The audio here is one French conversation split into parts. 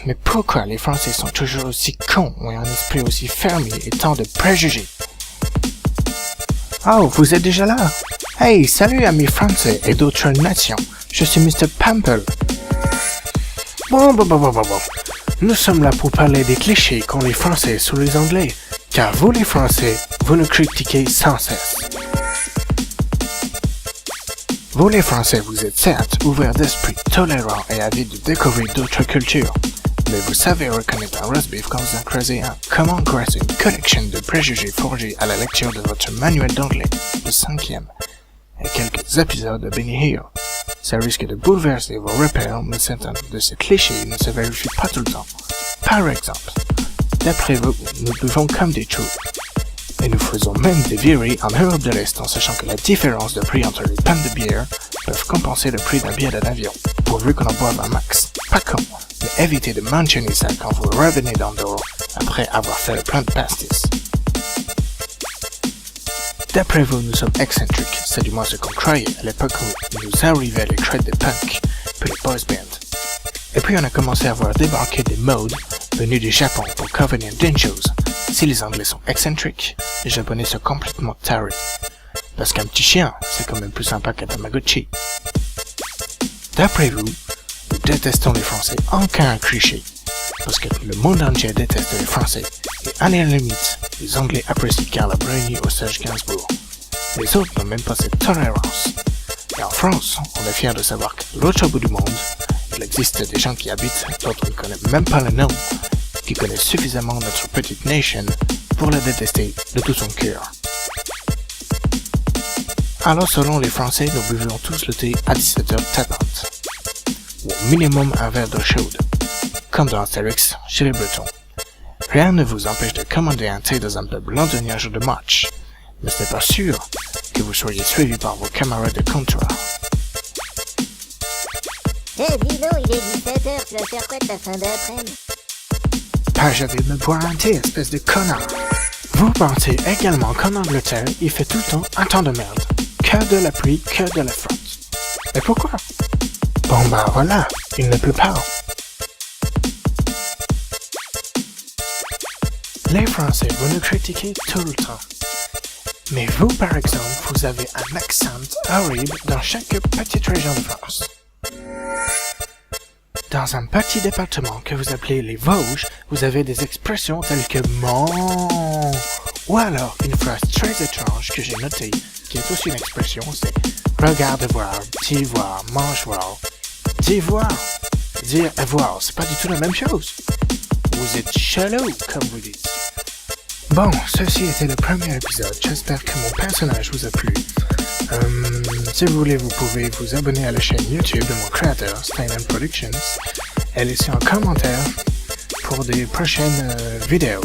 Mais pourquoi les Français sont toujours aussi cons et un esprit aussi fermé et tant de préjugés? Oh, vous êtes déjà là? Hey, salut amis français et d'autres nations, je suis Mr. Pample. Bon. Nous sommes là pour parler des clichés qu'ont les Français sur les Anglais, car vous les Français, vous nous critiquez sans cesse. Vous les Français, vous êtes certes ouverts d'esprit, tolérants et avides de découvrir d'autres cultures, mais vous savez reconnaître un roast beef quand vous en creusez un. Comment grâce à une collection de préjugés forgés à la lecture de votre manuel d'anglais, le 5e, et quelques épisodes de Benny Hill. Ça risque de bouleverser vos repères, mais certains de ces clichés ne se vérifient pas tout le temps. Par exemple, d'après vous, nous buvons comme des trous. Et nous faisons même des virées en Europe de l'Est en sachant que la différence de prix entre les pannes de bière peuvent compenser le prix d'un billet d'avion, pourvu qu'on en boive un max. Pas con, mais évitez de mentionner ça quand vous revenez d'Andorre après avoir fait le plein de pastis. D'après vous, nous sommes excentriques, c'est du moins ce qu'on croyait à l'époque où nous arrivaient les traites de punk, puis les boys bands. Et puis on a commencé à voir débarquer des modes venus du Japon pour convenir d'une chose. Si les Anglais sont excentriques, les Japonais sont complètement tarés. Parce qu'un petit chien, c'est quand même plus sympa qu'un Tamagotchi. D'après vous, nous détestons les Français, aucun cliché. Parce que le monde entier déteste les Français. Et à la limite, les Anglais apprécient Carla Bruni au Serge Gainsbourg. Les autres n'ont même pas cette tolérance. Et en France, on est fiers de savoir qu'à l'autre bout du monde, il existe des gens qui habitent, dont on ne connaît même pas le nom, qui connaissent suffisamment notre petite nation pour la détester de tout son cœur. Alors selon les Français, nous buvons tous le thé à 17h50, ou au minimum un verre d'eau chaude, comme dans Astérix chez les Bretons. Rien ne vous empêche de commander un thé dans un pub londonien jour de match, mais ce n'est pas sûr que vous soyez suivi par vos camarades de comptoir. Dis donc, il est 17h, tu vas faire quoi de ta fin d'après-midi? J'avais me boire un thé, espèce de connard. Vous pensez également qu'en Angleterre, il fait tout le temps un temps de merde. Que de la pluie, que de la flotte. Mais pourquoi? Bon voilà, il ne pleut pas. Les Français, vous nous critiquez tout le temps. Mais vous, par exemple, vous avez un accent horrible dans chaque petite région de France. Dans un petit département que vous appelez les Vosges, vous avez des expressions telles que « mon » ou alors une phrase très étrange que j'ai notée, qui est aussi une expression, c'est « regarde voir »,« dis voir »,« mange voir »,« dis voir ». Dire et voir, c'est pas du tout la même chose. Vous êtes chelou, comme vous dites. Bon, ceci était le premier épisode. J'espère que mon personnage vous a plu. Si vous voulez, vous pouvez vous abonner à la chaîne YouTube de mon créateur, Steinman Productions, et laisser un commentaire pour des prochaines vidéos.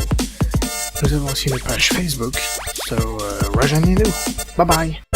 Nous avons aussi une page Facebook, so rejoignez-nous. Bye bye!